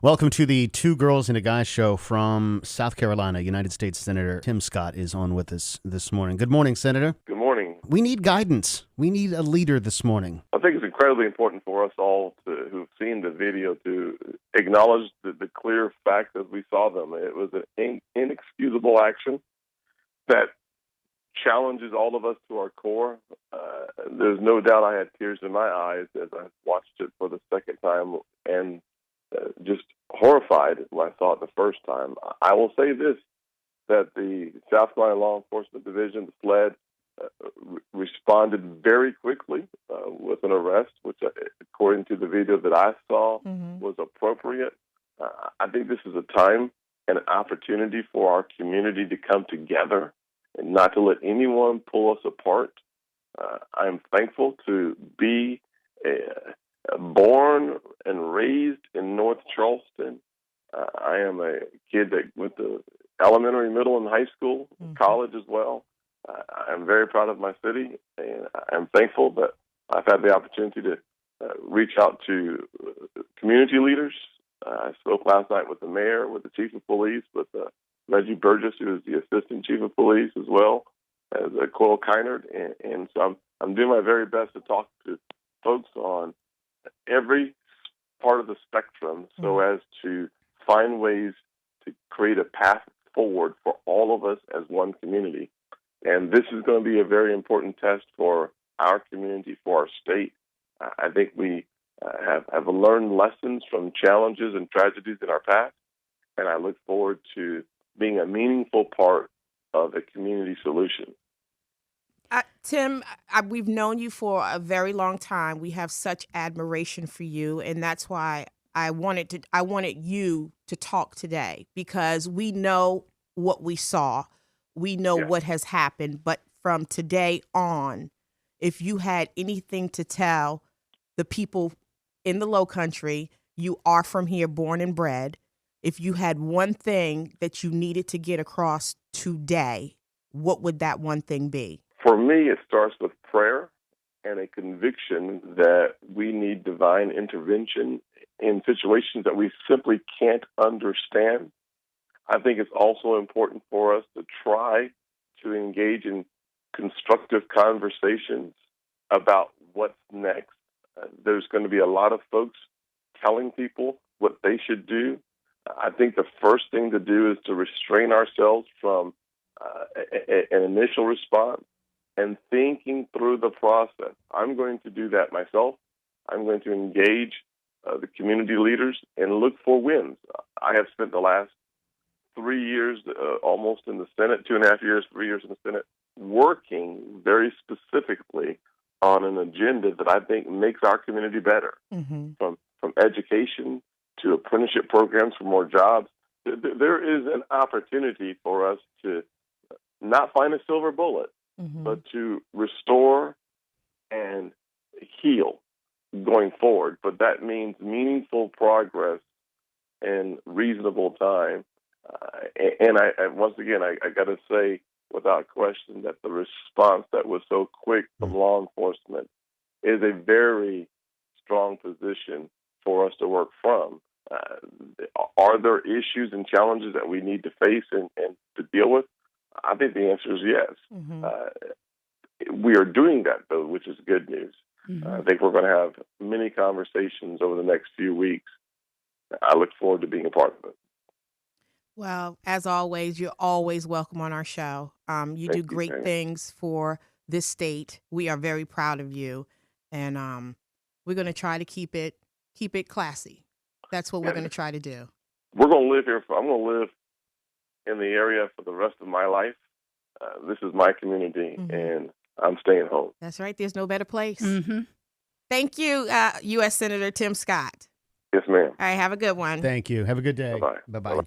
Welcome to the Two Girls and a Guy show from South Carolina. United States Senator Tim Scott is on with us this morning. Good morning, Senator. Good morning. We need guidance. We need a leader this morning. I think it's incredibly important for us all who've seen the video to acknowledge the clear facts as we saw them. It was an inexcusable action that challenges all of us to our core. There's no doubt I had tears in my eyes as I watched it for the second time and just horrified when I saw it the first time. I will say this, that the South Carolina Law Enforcement Division, the SLED, responded very quickly with an arrest, which, according to the video that I saw, was appropriate. I think this is a time and an opportunity for our community to come together and not to let anyone pull us apart. I'm thankful to be born and raised in North Charleston. I am a kid that went to elementary, middle, and high school, college as well. I'm very proud of my city, and I'm thankful that I've had the opportunity to reach out to community leaders. I spoke last night with the mayor, with the chief of police, with Reggie Burgess, who is the assistant chief of police, as well as Coyle Kynard. And so I'm doing my very best to talk to folks on every part of the spectrum so as to find ways to create a path forward for all of us as one community. And this is going to be a very important test for our community, for our state. I think we have learned lessons from challenges and tragedies in our past, and I look forward to being a meaningful part of a community solution. Tim, we've known you for a very long time. We have such admiration for you, and that's why I wanted you to talk today, because we know what we saw. We know what has happened, but from today on, if you had anything to tell the people in the Low Country, you are from here, born and bred. If you had one thing that you needed to get across today, what would that one thing be? For me, it starts with prayer and a conviction that we need divine intervention in situations that we simply can't understand. I think it's also important for us to try to engage in constructive conversations about what's next. There's going to be a lot of folks telling people what they should do. I think the first thing to do is to restrain ourselves from an initial response and thinking through the process. I'm going to do that myself. I'm going to engage the community leaders and look for wins. I have spent the last 3 years almost in the Senate, 2.5 years, 3 years in the Senate, working very specifically on an agenda that I think makes our community better, from education to apprenticeship programs for more jobs. There is an opportunity for us to not find a silver bullet, but to restore and heal going forward. But that means meaningful progress in reasonable time. And once again, I got to say, without question, that the response that was so quick from law enforcement is a very strong position for us to work from. Are there issues and challenges that we need to face and to deal with? I think the answer is yes. We are doing that, though, which is good news. I think we're going to have many conversations over the next few weeks. I look forward to being a part of it. Well, as always, you're always welcome on our show. You do great things for this state. We are very proud of you, and we're going to try to keep it classy. That's what we're going to try to do. We're going to live here. I'm going to live in the area for the rest of my life. This is my community, and I'm staying home. That's right. There's no better place. Thank you, U.S. Senator Tim Scott. Yes, ma'am. All right. Have a good one. Thank you. Have a good day. Bye-bye. Bye-bye.